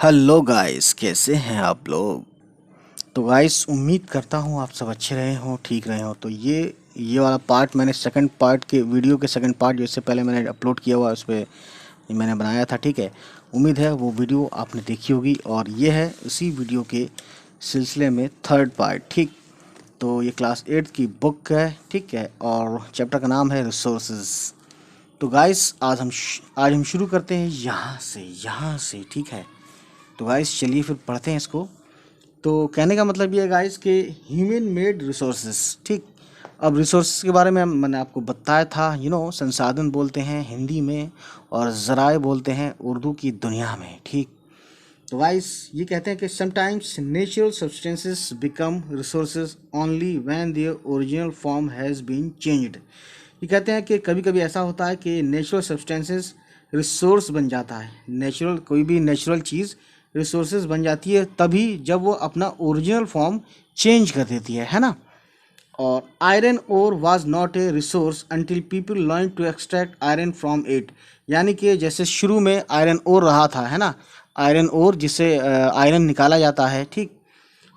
Hello guys, कैसे हैं आप लोग। तो गाइस, उम्मीद करता हूँ आप सब अच्छे रहे हों, ठीक रहे हों। तो ये वाला पार्ट मैंने सेकंड पार्ट के वीडियो के सेकंड पार्ट जो इससे पहले मैंने अपलोड किया हुआ उस पर मैंने बनाया था, ठीक है। उम्मीद है वो वीडियो आपने देखी होगी, और ये है उसी वीडियो के सिलसिले में थर्ड पार्ट, ठीक। तो ये क्लास 8 की बुक है, ठीक है, और चैप्टर का नाम है रिसोर्सेज। तो गाइस, आज हम शुरू करते हैं यहाँ से, ठीक है। तो गाइस चलिए फिर पढ़ते हैं इसको। तो कहने का मतलब ये है गाइस कि ह्यूमन मेड रिसोर्सेस, ठीक। अब रिसोर्सेज के बारे में मैंने आपको बताया था, संसाधन बोलते हैं हिंदी में, और ज़राए बोलते हैं उर्दू की दुनिया में, ठीक। तो गाइस ये कहते हैं कि sometimes natural substances become resources only when their original form has been changed. ये कहते हैं कि कभी कभी ऐसा होता है कि नेचुरल सब्सटेंसेस रिसोर्स बन जाता है। कोई भी नेचुरल चीज़ रिसोर्सेज बन जाती है तभी जब वो अपना ओरिजिनल फॉर्म चेंज कर देती है ना। और iron ore was not a resource until people learn to extract iron from it. यानी कि जैसे शुरू में आयरन ओर रहा था, है ना। आयरन ओर जिससे आयरन निकाला जाता है, ठीक।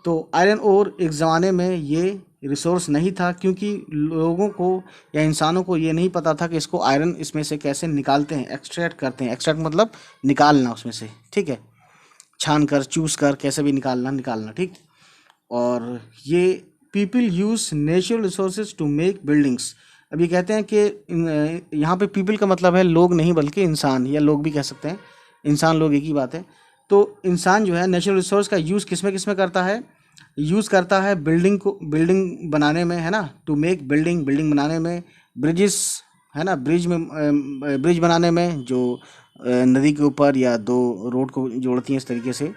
तो आयरन ओर एक ज़माने में ये रिसोर्स नहीं था, क्योंकि लोगों को या इंसानों को ये नहीं पता था कि इसको आयरन इसमें से कैसे निकालते हैं, एक्सट्रैक्ट करते हैं। एक्सट्रैक्ट मतलब निकालना उसमें से, ठीक है। छान कर, चूस कर, कैसे भी निकालना, ठीक। और ये people use natural resources to make buildings. अब ये कहते हैं कि यहाँ पे पीपल का मतलब है लोग नहीं, बल्कि इंसान, या लोग भी कह सकते हैं, इंसान लोग एक ही बात है। तो इंसान जो है नेचुरल रिसोर्स का यूज़ किस में करता है, यूज़ करता है बिल्डिंग बनाने में, है ना। टू मेक बिल्डिंग बनाने में, ब्रिजेस, है ना, ब्रिज बनाने में, जो नदी के ऊपर या दो रोड को जोड़ती हैं इस तरीके से,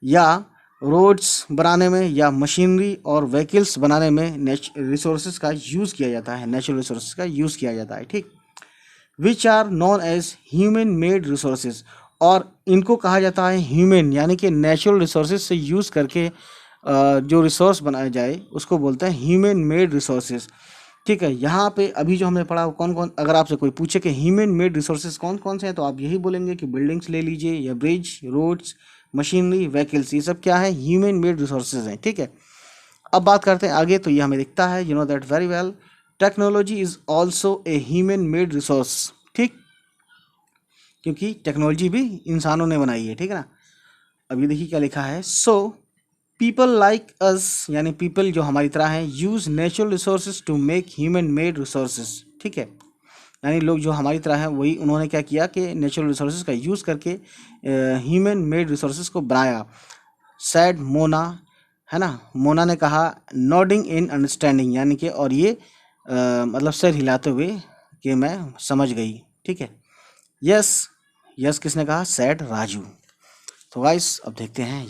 या रोड्स बनाने में, या मशीनरी और व्हीकल्स बनाने में रिसोर्सेज का यूज़ किया जाता है, नेचुरल रिसोर्सेज का यूज़ किया जाता है, ठीक। Which are known as human made resources. और इनको कहा जाता है ह्यूमन, यानी कि नेचुरल रिसोर्सेज से यूज़ करके जो रिसोर्स बनाया जाए उसको बोलते हैं ह्यूमन मेड रिसोर्सेज, ठीक है। यहाँ पे अभी जो हमने पढ़ा वो कौन कौन, अगर आपसे कोई पूछे कि ह्यूमन मेड रिसोर्सेज कौन कौन से हैं, तो आप यही बोलेंगे कि बिल्डिंग्स ले लीजिए, या ब्रिज, रोड्स, मशीनरी, व्हीकल्स, ये सब क्या है, ह्यूमन मेड रिसोर्सेज हैं, ठीक है। अब बात करते हैं आगे। तो ये हमें दिखता है, you know that very well, technology is also a human made resource, ठीक। क्योंकि टेक्नोलॉजी भी इंसानों ने बनाई है, ठीक है ना। अब ये देखिए क्या लिखा है। सो पीपल लाइक अस, यानी पीपल जो हमारी तरह हैं, use natural resources to make human made resources, ठीक है। यानी लोग जो हमारी तरह हैं वही, उन्होंने क्या किया कि नेचुरल रिसोर्सेज का यूज़ करके ह्यूमन मेड रिसोर्सेज को बनाया। सैड मोना, है ना। मोना ने कहा, नॉडिंग इन अंडरस्टैंडिंग, यानी कि, और ये मतलब सिर हिलाते हुए कि मैं समझ गई, ठीक है। यस, यस किसने कहा, सैड राजू। तो गाइस अब देखते हैं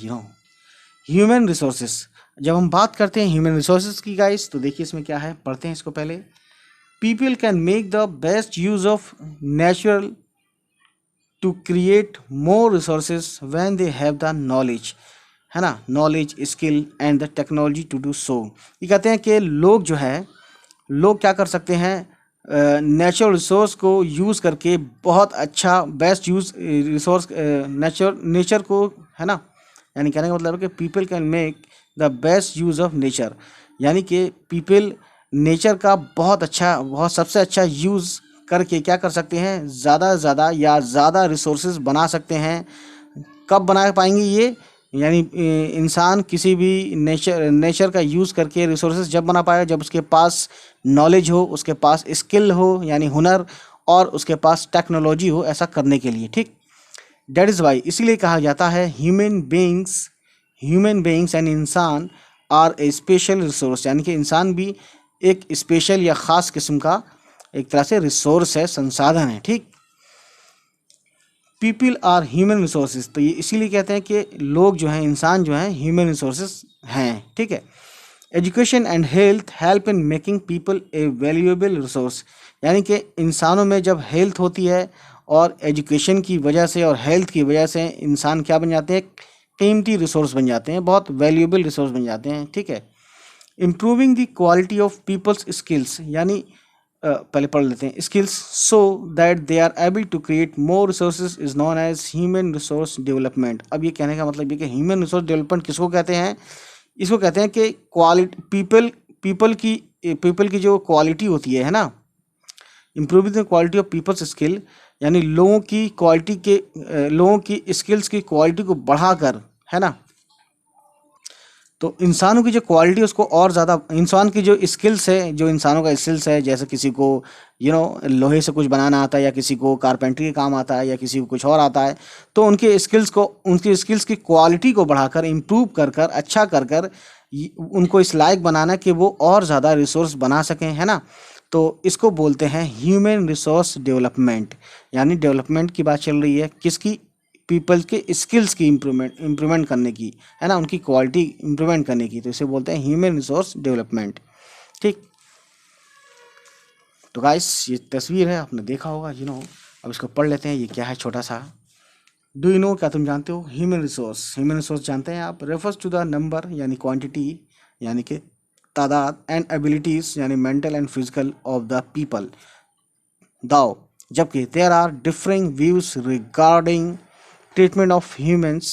ह्यूमन रिसोर्सेज। जब हम बात करते हैं ह्यूमन रिसोर्सेज की गाइस, तो देखिए इसमें क्या है, पढ़ते हैं इसको पहले। People can make the best use of natural to create more resources when they have the knowledge, है ना, knowledge, skill and the technology to do so. ये कहते हैं कि लोग क्या कर सकते हैं, नेचुरल रिसोर्स को यूज़ करके बहुत अच्छा बेस्ट यूज़ रिसोर्स नेचर को, है ना। यानी कहने का मतलब है कि people can make the best use of nature, यानी कि पीपल नेचर का बहुत सबसे अच्छा यूज़ करके क्या कर सकते हैं, ज़्यादा से ज़्यादा या ज़्यादा रिसोर्सेज बना सकते हैं। कब बना पाएंगे ये, यानी इंसान किसी भी नेचर का यूज़ करके रिसोर्सेज जब बना पाएगा जब उसके पास नॉलेज हो, उसके पास स्किल हो, यानी हुनर, और उसके पास टेक्नोलॉजी हो ऐसा करने के लिए, ठीक। डेट इज़ वाई, इसीलिए कहा जाता है ह्यूमन बींग्स यानी इंसान आर ए स्पेशल रिसोर्स, यानी कि इंसान भी एक स्पेशल या ख़ास किस्म का एक तरह से रिसोर्स है, संसाधन है, ठीक। पीपल आर ह्यूमन रिसोर्सेज, तो ये इसीलिए कहते हैं कि लोग जो हैं, इंसान जो हैं, ह्यूमन रिसोर्सेज हैं, ठीक है। Education and health help in making people A valuable resource, यानी कि इंसानों में जब हेल्थ होती है और एजुकेशन की वजह से और हेल्थ की वजह से इंसान क्या बन जाते हैं, कीमती रिसोर्स बन जाते हैं, बहुत वैल्यूएबल रिसोर्स बन जाते हैं, ठीक है। Improving the quality of people's skills, यानी पहले पढ़ लेते हैं। Skills so that they are able to create more resources is known as human resource development. अब ये कहने का मतलब ये कि ह्यूमन रिसोर्स डेवलपमेंट किसको कहते हैं? इसको कहते हैं कि क्वालिटी पीपल की जो क्वालिटी होती है ना, improving the quality of people's skill, यानी लोगों की स्किल्स की क्वालिटी को बढ़ाकर, है ना, तो इंसानों की जो क्वालिटी उसको और ज़्यादा, इंसान की जो स्किल्स है, जो इंसानों का स्किल्स है, जैसे किसी को लोहे से कुछ बनाना आता है, या किसी को कारपेंटरी का काम आता है, या किसी को कुछ और आता है, तो उनकी स्किल्स की क्वालिटी को बढ़ाकर, इम्प्रूव कर कर, अच्छा कर कर उनको इस लायक बनाना कि वो और ज़्यादा रिसोर्स बना सकें, है ना। तो इसको बोलते हैं ह्यूमन रिसोर्स डेवलपमेंट। यानी डेवलपमेंट की बात चल रही है किसकी? पीपल के स्किल्स की इम्प्रूवमेंट करने की, है ना, उनकी क्वालिटी इम्प्रूवमेंट करने की, तो इसे बोलते हैं ह्यूमन रिसोर्स डेवलपमेंट। ठीक, तो गाइस ये तस्वीर है, आपने देखा होगा, अब इसको पढ़ लेते हैं। ये क्या है? छोटा सा, डू यू नो, क्या तुम जानते हो? ह्यूमन रिसोर्स जानते हैं आप? रेफर्स टू द नंबर यानी क्वांटिटी, यानी कि तादाद, एंड एबिलिटीज यानी mental and physical of the people, दाओ, जबकि there are differing views regarding treatment of humans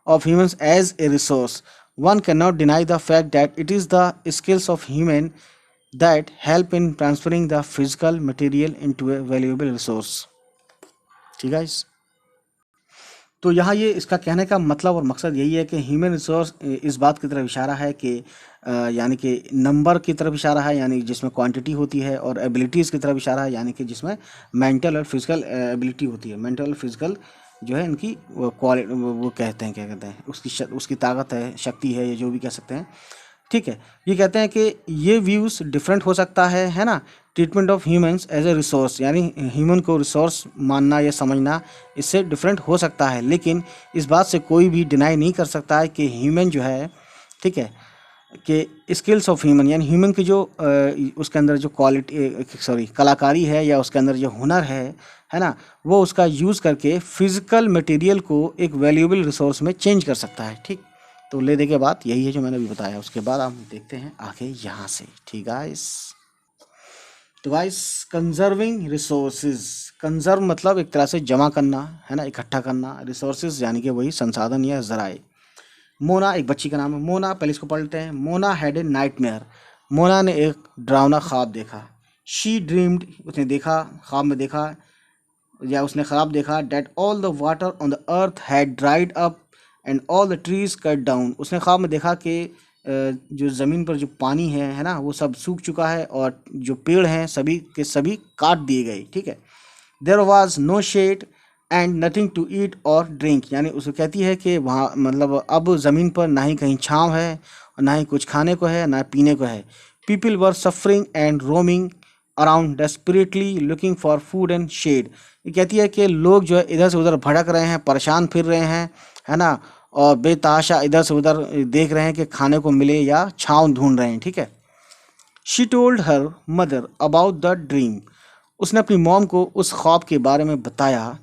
of humans as a resource. One cannot deny the fact that it is the skills of human that help in transferring the physical material into a valuable resource. ठीक है। तो यहाँ ये इसका कहने का मतलब और मकसद यही है कि ह्यूमन रिसोर्स इस बात की तरफ इशारा है कि यानी कि नंबर की तरफ इशारा है, यानी जिसमें क्वांटिटी होती है, और एबिलिटीज़ की तरफ इशारा है, यानी कि जिसमें मेंटल और फिजिकल एबिलिटी होती है। मेंटल और फिजिकल जो है इनकी वो कहते हैं, क्या कहते हैं, उसकी ताकत है, शक्ति है, ये जो भी कह सकते हैं। ठीक है, ये कहते हैं कि ये व्यूज़ डिफरेंट हो सकता है ना। Treatment of humans as a resource, यानी ह्यूमन को रिसोर्स मानना या समझना, इससे डिफरेंट हो सकता है, लेकिन इस बात से कोई भी डिनाई नहीं कर सकता है कि ह्यूमन जो है, ठीक है, कि स्किल्स ऑफ ह्यूमन, यानी ह्यूमन की जो उसके अंदर जो कलाकारी है, या उसके अंदर जो हुनर है ना, वो उसका यूज़ करके फिजिकल मटेरियल को एक वैल्यूएबल रिसोर्स में चेंज कर सकता है। ठीक, तो ले दे के बात यही है जो मैंने अभी बताया। उसके बाद हम देखते हैं आगे यहाँ से। ठीक गाइस, तो गाइस कंजर्विंग रिसोर्सेज, कंजर्व मतलब एक तरह से जमा करना, है ना, इकट्ठा करना, रिसोर्सेज यानी कि वही संसाधन या जराए। मोना एक बच्ची का नाम है, मोना, पहले इसको पढ़ लेते हैं। Mona had a nightmare, Mona ने एक डरावना ख्वाब देखा। शी ड्रीम्ड, उसने देखा, ख्वाब में देखा या उसने ख्वाब देखा, that all the water on the earth had dried up and all the trees cut down. उसने ख्वाब में देखा कि जो ज़मीन पर जो पानी है ना, वो सब सूख चुका है, और जो पेड़ हैं सभी के सभी काट दिए गए। ठीक है। There was no shade and nothing to eat or drink, यानी उसको कहती है कि वहाँ मतलब अब ज़मीन पर ना ही कहीं छाँव है, और ना ही कुछ खाने को है, ना पीने को है। People were suffering and roaming around desperately looking for food and shade. ये कहती है कि लोग जो है इधर से उधर भटक रहे हैं, परेशान फिर रहे हैं, है ना, और बेतहाशा इधर से उधर देख रहे हैं कि खाने को मिले या छाँव ढूंढ रहे हैं। ठीक है। She told her mother about the dream, उसने अपनी मॉम को उस ख्वाब के बारे में बताया।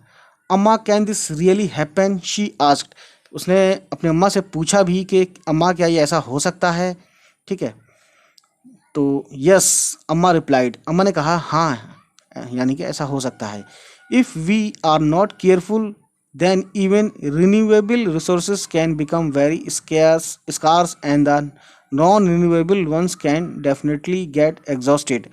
अम्मा can this really happen, she asked, उसने अपनी अम्मा से पूछा भी कि अम्मा क्या ये ऐसा हो सकता है। ठीक है। तो यस, अम्मा रिप्लाइड, अम्मा ने कहा हाँ, यानी कि ऐसा हो सकता है। If we are not careful then even renewable resources can become very scarce and the non renewable ones can definitely get exhausted.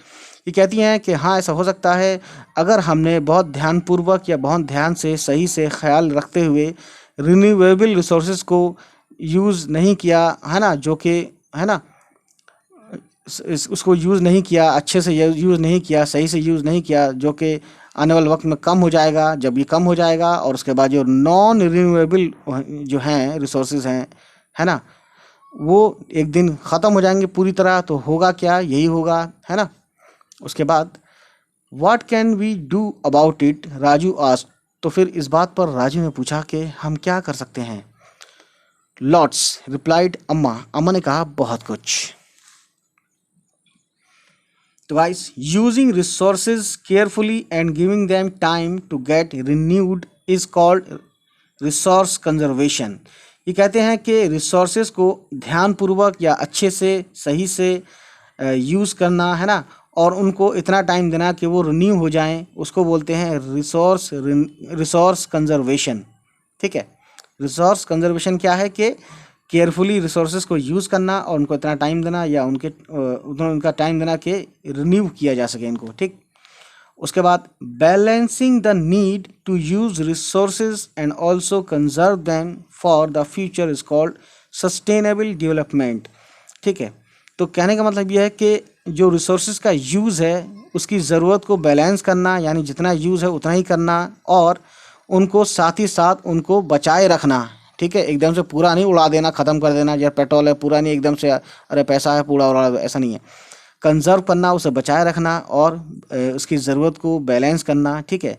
ये कहती हैं कि हाँ, ऐसा हो सकता है अगर हमने बहुत ध्यानपूर्वक या बहुत ध्यान से सही से ख्याल रखते हुए रिन्यूएबल रिसोर्सेज को यूज़ नहीं किया, है ना, जो कि, है ना, उसको यूज़ नहीं किया, अच्छे से यूज़ नहीं किया, सही से यूज़ नहीं किया, जो कि आने वाले वक्त में कम हो जाएगा। जब ये कम हो जाएगा और उसके बाद जो नॉन रिन्यूएबल जो हैं रिसोर्सेज हैं, है ना, वो एक दिन ख़त्म हो जाएंगे पूरी तरह, तो होगा क्या? यही होगा, है ना। उसके बाद what can we do about it, Raju asked, तो फिर इस बात पर राजू ने पूछा कि हम क्या कर सकते हैं। लॉट्स रिप्लाइड अम्मा, अम्मा ने कहा बहुत कुछ। तो guys, using resources carefully and giving them time to get renewed is called resource conservation. ये कहते हैं कि रिसोर्सेज को ध्यानपूर्वक या अच्छे से, सही से, यूज़ करना, है ना, और उनको इतना टाइम देना कि वो रिन्यू हो जाएं, उसको बोलते हैं रिसोर्स कंजर्वेशन। ठीक है, रिसोर्स कंजर्वेशन क्या है कि केयरफुली रिसोर्सेज को यूज़ करना और उनको इतना टाइम देना या उनका टाइम देना कि रिन्यू किया जा सके इनको। ठीक, उसके बाद balancing the need to use resources and also conserve them for the future is called sustainable development. ठीक है, तो कहने का मतलब यह है कि जो रिसोर्सेज का यूज़ है उसकी ज़रूरत को बैलेंस करना, यानी जितना यूज़ है उतना ही करना, और उनको साथ ही साथ उनको बचाए रखना। ठीक है, एकदम से पूरा नहीं उड़ा देना, ख़त्म कर देना, जैसे पेट्रोल है पूरा नहीं एकदम से अरे पैसा है पूरा उड़ा, ऐसा नहीं है। कंजर्व करना, उसे बचाए रखना और उसकी ज़रूरत को बैलेंस करना। ठीक है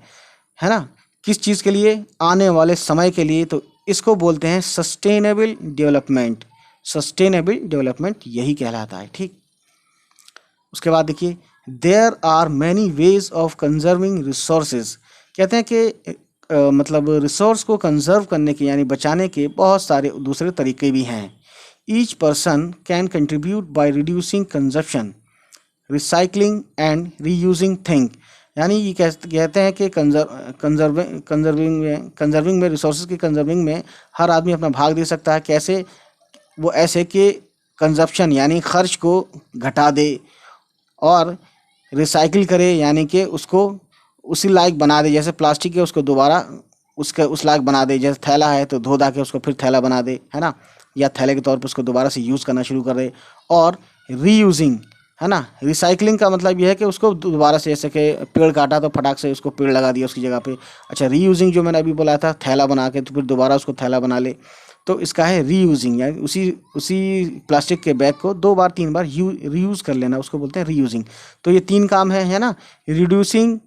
ना, किस चीज़ के लिए? आने वाले समय के लिए। तो इसको बोलते हैं सस्टेनेबल डेवलपमेंट। सस्टेनेबल डेवलपमेंट यही कहलाता है। ठीक, उसके बाद देखिए there are many ways of conserving resources. कहते हैं कि मतलब रिसोर्स को कंजर्व करने के यानी बचाने के बहुत सारे दूसरे तरीके भी हैं। Each person can contribute by reducing consumption, recycling and reusing thing. यानी ये कहते हैं कि कंजर्विंग में रिसोर्सेज की कंजर्विंग में हर आदमी अपना भाग दे सकता है। कैसे? वो ऐसे कि कंजप्शन यानी खर्च को घटा दे, और रिसाइकिल करे यानी कि उसको उसी लायक बना दे, जैसे प्लास्टिक है उसको दोबारा उस लायक बना दे, जैसे थैला है तो धो धा के उसको फिर थैला बना दे, है ना, या थैले के तौर पर उसको दोबारा से यूज़ करना शुरू कर दे। और रीयूजिंग, है ना, रिसाइकलिंग का मतलब यह है कि उसको दोबारा से, जैसे कि पेड़ काटा तो फटाक से उसको पेड़ लगा दिया उसकी जगह पे। अच्छा, रीयूजिंग जो मैंने अभी बोला था, थैला बना के तो फिर दोबारा उसको थैला बना ले, तो इसका है रीयूजिंग, यानी उसी प्लास्टिक के बैग को 2 बार 3 बार रीयूज़ कर लेना, उसको बोलते हैं रीयूजिंग। तो ये 3 काम है ना, रिड्यूसिंग,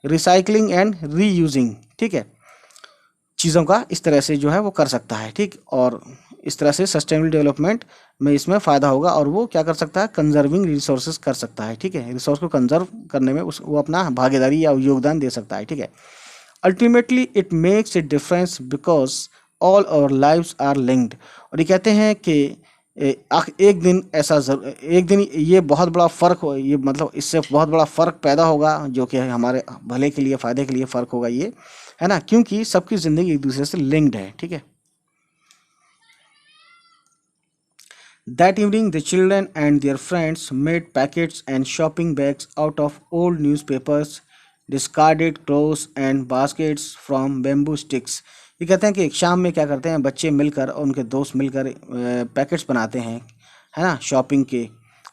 रिसाइकलिंग एंड रीयूजिंग। ठीक है, चीज़ों का इस तरह से जो है वो कर सकता है। ठीक, और इस तरह से सस्टेनेबल डेवलपमेंट में इसमें फ़ायदा होगा, और वो क्या कर सकता है? कंजर्विंग रिसोर्सेज कर सकता है। ठीक है, रिसोर्स को कंजर्व करने में वो अपना भागीदारी या योगदान दे सकता है। ठीक है, ultimately it makes a difference because all our lives are linked. और ये कहते हैं कि एक दिन ये बहुत बड़ा फ़र्क हो, ये मतलब इससे बहुत बड़ा फ़र्क पैदा होगा, जो कि हमारे भले के लिए, फ़ायदे के लिए फ़र्क होगा ये, है ना, क्योंकि सबकी ज़िंदगी एक दूसरे से लिंक्ड है। ठीक है, that evening the children and their friends made packets and shopping bags out of old newspapers, discarded clothes and baskets from bamboo sticks। ये कहते हैं कि एक शाम में क्या करते हैं बच्चे मिलकर और उनके दोस्त मिलकर पैकेट्स बनाते हैं, है ना, शॉपिंग के।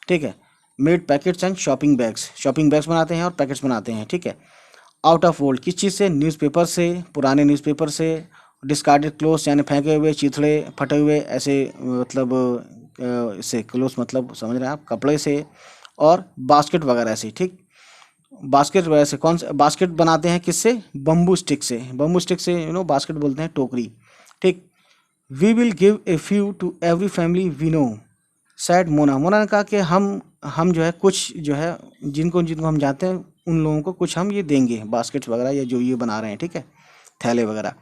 ठीक है, made packets and shopping bags बनाते हैं और पैकेट्स बनाते हैं। ठीक है, आउट ऑफ ओल्ड, किस चीज़ से? न्यूज़पेपर से, पुराने न्यूज़पेपर से। डिस्कार्डेड क्लोथ्स यानी फेंके हुए, चिथड़े, फटे हुए ऐसे, मतलब इससे क्लोथ्स मतलब समझ रहे हैं आप, कपड़े से, और बास्केट वगैरह से। ठीक, बास्केट वगैरह से कौन सा बास्केट बनाते हैं? किससे? बम्बू स्टिक से। बम्बू स्टिक से बास्केट बोलते हैं, टोकरी। ठीक, we will give a few to every family we know, said Mona. Mona ने कहा कि हम जो है कुछ जो है जिनको जिनको हम जानते हैं उन लोगों को कुछ हम ये देंगे, बास्केट्स वगैरह या जो ये बना रहे हैं। ठीक है, थैले वगैरह।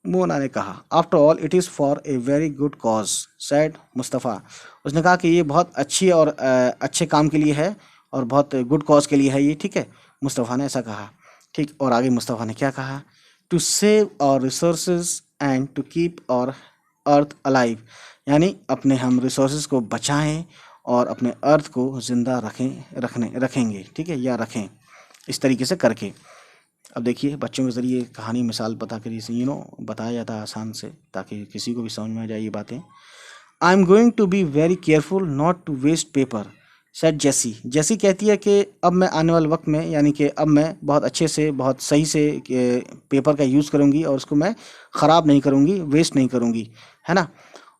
मोना ने कहा after all it is for a very good cause, sad Mustafa. उसने कहा कि ये बहुत अच्छी और अच्छे काम के लिए है और बहुत गुड कॉज के लिए है ये। ठीक है, मुस्तफ़ा ने ऐसा कहा। ठीक, और आगे मुस्तफ़ा ने क्या कहा? टू सेव और रिसोर्सेज एंड टू कीप और अर्थ अलाइव, यानी अपने हम रिसोर्सेज को बचाएं और अपने अर्थ को ज़िंदा रखेंगे। ठीक है, या रखें, इस तरीके से करके। अब देखिए बच्चों के ज़रिए कहानी मिसाल बता कर इसे बताया जाता है आसान से, ताकि किसी को भी समझ में आ जाए ये बातें। I am going to be very careful not to waste paper, said Jessie. Jessie कहती है कि अब मैं आने वाले वक्त में, यानी कि अब मैं बहुत अच्छे से, बहुत सही से पेपर का यूज़ करूँगी और उसको मैं ख़राब नहीं करूँगी, वेस्ट नहीं करूँगी, है ना।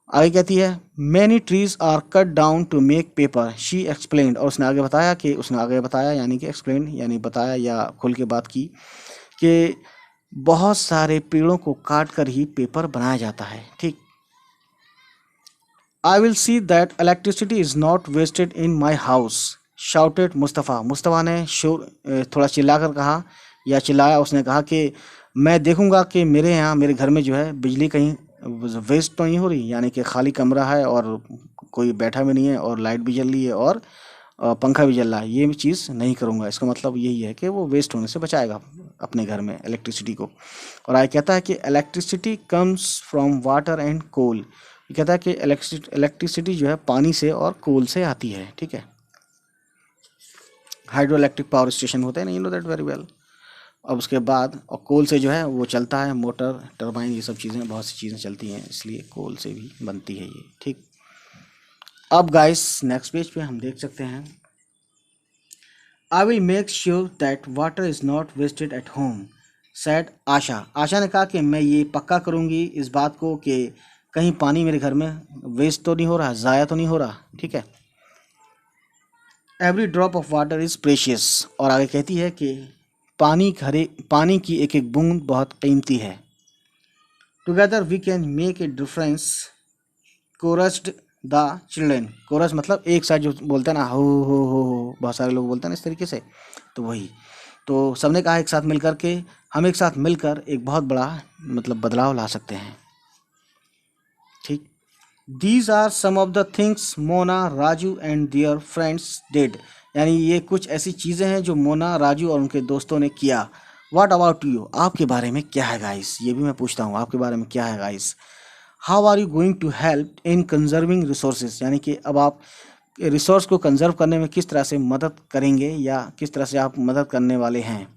आगे कहती है many trees are cut down to make paper, she explained. और उसने आगे बताया यानी कि एक्सप्लेन यानी बताया या खुल के बात की कि बहुत सारे पेड़ों को काट कर ही पेपर बनाया जाता है। ठीक, I will see that electricity is not wasted in my house, shouted Mustafa. Mustafa ने थोड़ा चिल्लाकर कहा या चिल्लाया, उसने कहा कि मैं देखूंगा कि मेरे यहाँ, मेरे घर में जो है बिजली कहीं वेस्ट तो नहीं हो रही, यानी कि खाली कमरा है और कोई बैठा भी नहीं है और लाइट भी जल रही है और पंखा भी जल रहा है, ये चीज़ नहीं करूँगा। इसका मतलब यही है कि वो वेस्ट होने से बचाएगा अपने घर में इलेक्ट्रिसिटी को। और आगे कहता है कि electricity comes from water and coal. ये कहता है कि इलेक्ट्रिसिटी जो है पानी से और कोल से आती है, ठीक है। हाइड्रो इलेक्ट्रिक पावर स्टेशन होते हैं ना, you know that very well. अब उसके बाद और कोल से जो है वो चलता है, मोटर, टरबाइन, ये सब चीज़ें, बहुत सी चीज़ें चलती हैं, इसलिए कोल से भी बनती है ये, ठीक। अब गाइस नेक्स्ट पेज पे हम देख सकते हैं, I will make sure that water is not wasted at home, said Asha. Asha ने कहा कि मैं ये पक्का करूँगी इस बात को कि कहीं पानी मेरे घर में वेस्ट तो नहीं हो रहा, ज़ाया तो नहीं हो रहा, ठीक है। Every drop of water is precious. और आगे कहती है कि पानी की एक एक बूंद बहुत कीमती है। Together we can make a difference, chorused the children. Chorus मतलब एक साथ जो बोलते हैं ना, हो, बहुत सारे लोग बोलते हैं ना इस तरीके से, तो वही। तो सबने कहा एक साथ मिलकर के, हम एक साथ मिलकर एक बहुत बड़ा मतलब बदलाव ला सकते हैं, ठीक। These are some of the things Mona, Raju and their friends did. यानी ये कुछ ऐसी चीज़ें हैं जो मोना, राजू और उनके दोस्तों ने किया। व्हाट अबाउट यू, आपके बारे में क्या है गाइस, ये भी मैं पूछता हूँ, आपके बारे में क्या है guys. How are you going to help in conserving resources, यानी कि अब आप रिसोर्स को कंजर्व करने में किस तरह से मदद करेंगे या किस तरह से आप मदद करने वाले हैं।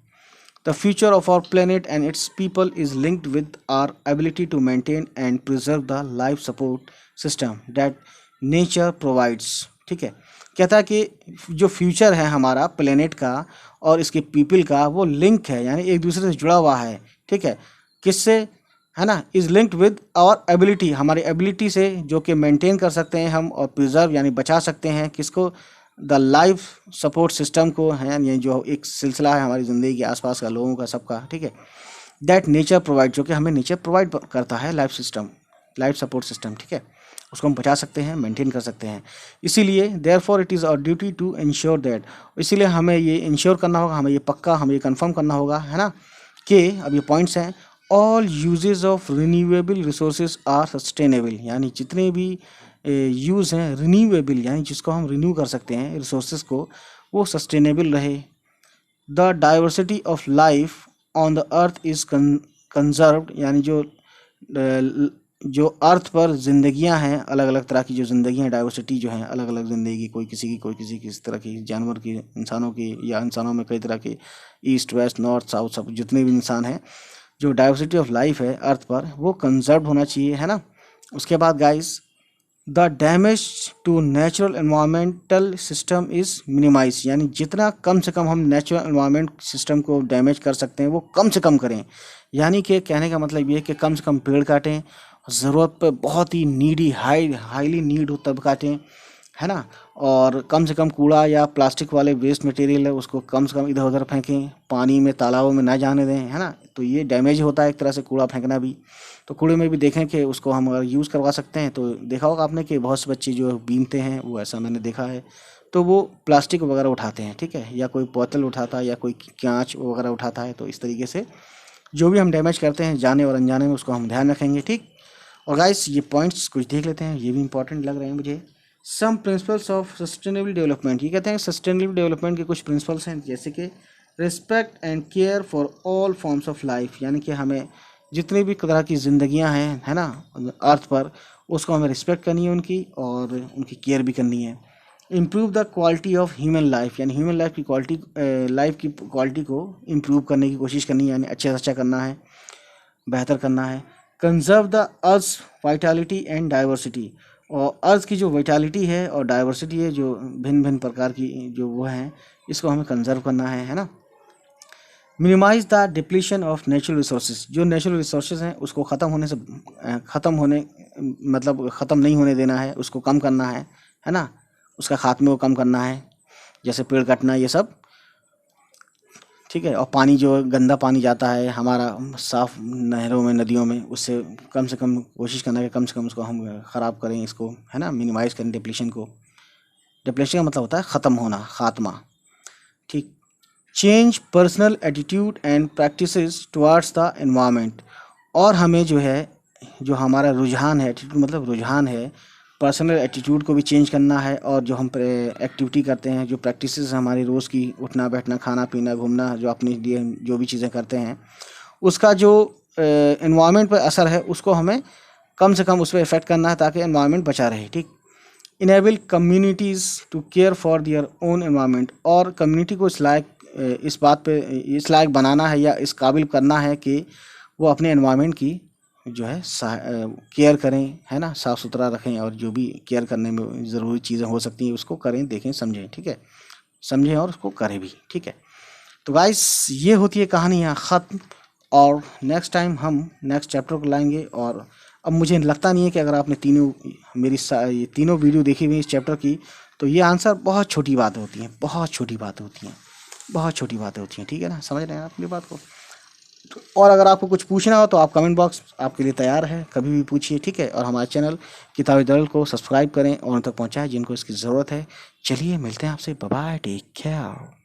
The future of our planet and its people is linked with our ability to maintain and preserve the life support system that nature provides, ठीक है। कहता है कि जो फ्यूचर है हमारा प्लेनेट का और इसके पीपल का, वो लिंक है, यानी एक दूसरे से जुड़ा हुआ है, ठीक है। किससे, है ना, is linked with our ability, हमारी एबिलिटी से, जो कि मेंटेन कर सकते हैं हम, और प्रिजर्व यानी बचा सकते हैं किसको, द लाइफ सपोर्ट सिस्टम को, है ये जो एक सिलसिला है हमारी ज़िंदगी के आसपास का, लोगों का, सबका, ठीक है। दैट नेचर प्रोवाइड, जो कि हमें नेचर प्रोवाइड करता है, life system, life support system, ठीक है। उसको हम बचा सकते हैं, मेंटेन कर सकते हैं। इसीलिए therefore it is our duty to ensure that, इसीलिए हमें ये इंश्योर करना होगा, हमें ये पक्का, हमें ये कंफर्म करना होगा, है ना, कि अब ये पॉइंट्स हैं, all uses of renewable resources are sustainable, यानी जितने भी यूज़ हैं रिन्यूएबल, यानी जिसको हम रिन्यू कर सकते हैं रिसोर्सेज को, वो सस्टेनेबल रहे। The diversity of life on the earth is conserved, यानी जो अर्थ पर जिंदगियां हैं, अलग अलग तरह की जो जिंदगियां, डाइवर्सिटी जो है, अलग अलग ज़िंदगी, कोई किसी की किस तरह की, जानवर की, इंसानों की, या इंसानों में कई तरह के, ईस्ट वेस्ट नॉर्थ साउथ, सब जितने भी इंसान हैं, जो डाइवर्सिटी ऑफ लाइफ है अर्थ पर, वो कंजर्व होना चाहिए, है ना। उसके बाद guys, the damage to natural environmental system is minimise, यानी जितना कम से कम हम नेचुरल एनवायरमेंट सिस्टम को डैमेज कर सकते हैं वो कम से कम करें। यानी कि कहने का मतलब ये है कि कम से कम पेड़ काटें, ज़रूरत पर बहुत ही नीडी हाईली नीड हो तब काटें, है ना। और कम से कम कूड़ा या प्लास्टिक वाले वेस्ट मटेरियल है उसको कम से कम इधर उधर फेंकें, पानी में, तालाबों में ना जाने दें, है ना। तो ये डैमेज होता है एक तरह से कूड़ा फेंकना भी। तो कूड़े में भी देखें कि उसको हम अगर यूज़ करवा सकते हैं, तो देखा होगा आपने कि बहुत से बच्चे जो बीनते हैं, वो ऐसा मैंने देखा है, तो वो प्लास्टिक वगैरह उठाते हैं, ठीक है, या कोई बोतल उठाता है या कोई कांच वगैरह उठाता है। तो इस तरीके से जो भी हम डैमेज करते हैं जाने और अनजाने में, उसको हम ध्यान रखेंगे, ठीक। और गाइस ये पॉइंट्स कुछ देख लेते हैं, ये भी इंपॉर्टेंट लग रहे हैं मुझे। Some principles of sustainable development, ये कहते हैं सस्टेनेबल डेवलपमेंट के कुछ प्रिंसिपल्स हैं, जैसे कि respect and care for all forms of life, यानी कि हमें जितनी भी तरह की ज़िंदगियां हैं, है ना, अर्थ पर, उसको हमें रिस्पेक्ट करनी है उनकी, और उनकी केयर भी करनी है। Improve the quality of human life, यानी ह्यूमन लाइफ की क्वालिटी को इम्प्रूव करने की कोशिश करनी है, यानी अच्छे से अच्छा करना है, बेहतर करना है। Conserve the earth Vitality and diversity, और अर्थ की जो वाइटलिटी है और डाइवर्सिटी है, जो भिन्न भिन्न प्रकार की जो वो हैं, इसको हमें कंजर्व करना है ना। Minimise the depletion of natural resources, जो नेचुरल रिसोर्सेज हैं उसको ख़त्म नहीं होने देना है, उसको कम करना है ना, उसका खात्मे को कम करना है, जैसे पेड़ काटना, ये सब, ठीक है। और पानी, जो गंदा पानी जाता है हमारा साफ नहरों में, नदियों में, उससे कम से कम कोशिश करना है कि कम से कम उसको हम ख़राब करें, इसको, है ना, मिनिमाइज़ करें डिप्लीशन को। डिप्लीशन का मतलब होता है ख़त्म होना, खात्मा, ठीक। Change personal attitude and practices towards the environment, और हमें जो है, जो हमारा रुझान है, एटीट्यूड मतलब रुझान है, पर्सनल एटीट्यूड को भी चेंज करना है, और जो हम एक्टिविटी करते हैं, जो प्रैक्टिसेस हमारी रोज़ की, उठना बैठना खाना पीना घूमना, जो अपने लिए जो भी चीज़ें करते हैं उसका जो एनवायरनमेंट पर असर है उसको हमें कम से कम उस पर इफ़ेक्ट करना है ताकि एनवायरनमेंट बचा रहे। ठीक। Enable communities to care for their own environment, और कम्युनिटी को इस बात पे इस लायक बनाना है या इस काबिल करना है कि वो अपने एनवायरनमेंट की जो है केयर करें, है ना, साफ़ सुथरा रखें, और जो भी केयर करने में ज़रूरी चीज़ें हो सकती हैं उसको करें, देखें, समझें। ठीक है, समझें और उसको करें भी। ठीक है, तो गाइस ये होती है कहानी यहाँ ख़त्म, और नेक्स्ट टाइम हम नेक्स्ट चैप्टर को लाएंगे। और अब मुझे लगता नहीं है कि अगर आपने ये तीनों वीडियो देखी हुई इस चैप्टर की, तो ये आंसर बहुत छोटी बात होती हैं, बहुत छोटी बात होती हैं, बहुत छोटी बातें होती हैं। ठीक है ना, समझ रहे हैं आप मेरी बात को। और अगर आपको कुछ पूछना हो तो आप कमेंट बॉक्स आपके लिए तैयार है, कभी भी पूछिए। ठीक है, और हमारे चैनल किताबी दल को सब्सक्राइब करें और उन तक पहुँचाएँ जिनको इसकी ज़रूरत है। चलिए मिलते हैं आपसे, बाय बाय, टेक केयर।